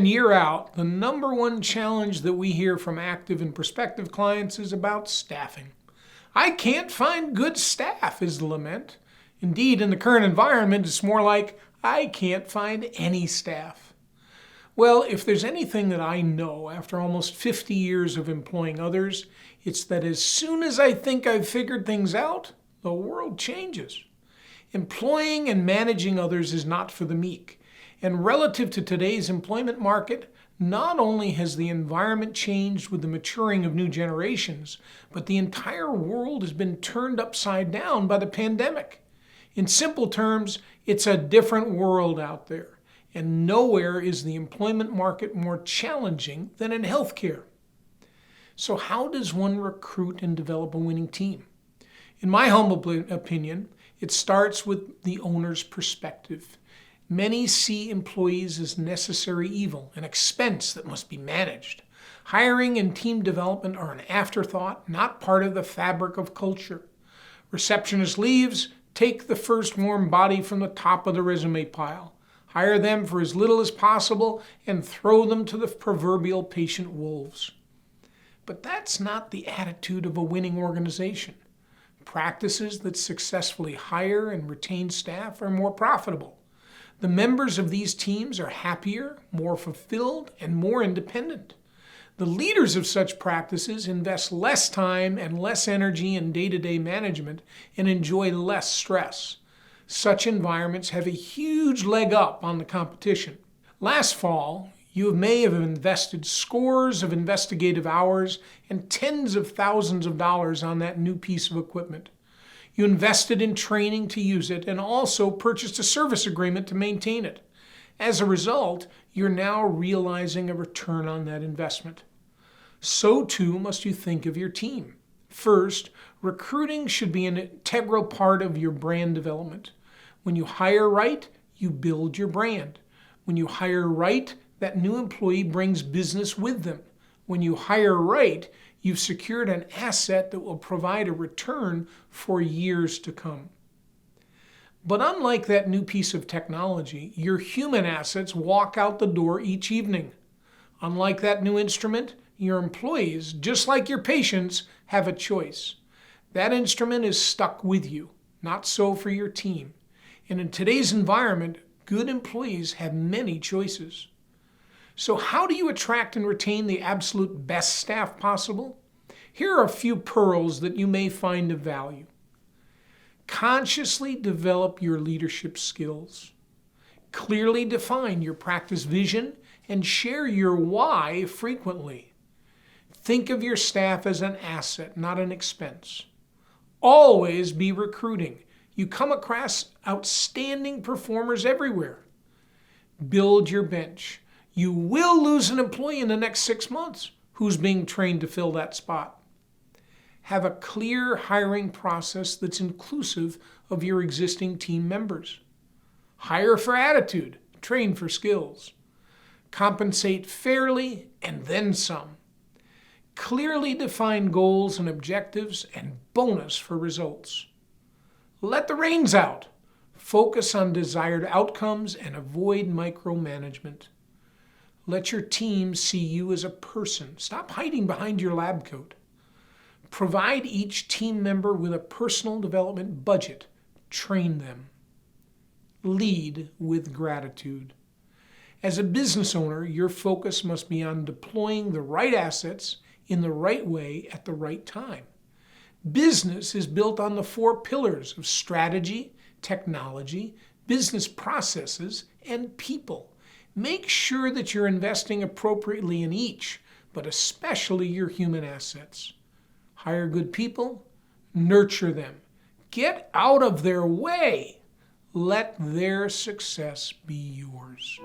in, year out, the number one challenge that we hear from active and prospective clients is about staffing. I can't find good staff, is the lament. Indeed, in the current environment, it's more like, I can't find any staff. Well, if there's anything that I know after almost 50 years of employing others, it's that as soon as I think I've figured things out, the world changes. Employing and managing others is not for the meek. And relative to today's employment market, not only has the environment changed with the maturing of new generations, but the entire world has been turned upside down by the pandemic. In simple terms, it's a different world out there, and nowhere is the employment market more challenging than in healthcare. So how does one recruit and develop a winning team? In my humble opinion, it starts with the owner's perspective. Many see employees as necessary evil, an expense that must be managed. Hiring and team development are an afterthought, not part of the fabric of culture. Receptionist leaves, take the first warm body from the top of the resume pile. Hire them for as little as possible and throw them to the proverbial patient wolves. But that's not the attitude of a winning organization. Practices that successfully hire and retain staff are more profitable. The members of these teams are happier, more fulfilled, and more independent. The leaders of such practices invest less time and less energy in day-to-day management and enjoy less stress. Such environments have a huge leg up on the competition. Last fall, you may have invested scores of investigative hours and tens of thousands of dollars on that new piece of equipment. You invested in training to use it and also purchased a service agreement to maintain it. As a result, you're now realizing a return on that investment. So too must you think of your team. First, recruiting should be an integral part of your brand development. When you hire right, you build your brand. When you hire right, that new employee brings business with them. When you hire right, you've secured an asset that will provide a return for years to come. But unlike that new piece of technology, your human assets walk out the door each evening. Unlike that new instrument, your employees, just like your patients, have a choice. That instrument is stuck with you, not so for your team. And in today's environment, good employees have many choices. So how do you attract and retain the absolute best staff possible? Here are a few pearls that you may find of value. Consciously develop your leadership skills. Clearly define your practice vision and share your why frequently. Think of your staff as an asset, not an expense. Always be recruiting. You come across outstanding performers everywhere. Build your bench. You will lose an employee in the next 6 months who's being trained to fill that spot. Have a clear hiring process that's inclusive of your existing team members. Hire for attitude, train for skills. Compensate fairly and then some. Clearly define goals and objectives and bonus for results. Let the reins out. Focus on desired outcomes and avoid micromanagement. Let your team see you as a person. Stop hiding behind your lab coat. Provide each team member with a personal development budget. Train them. Lead with gratitude. As a business owner, your focus must be on deploying the right assets in the right way at the right time. Business is built on the 4 pillars of strategy, technology, business processes, and people. Make sure that you're investing appropriately in each, but especially your human assets. Hire good people, nurture them. Get out of their way. Let their success be yours.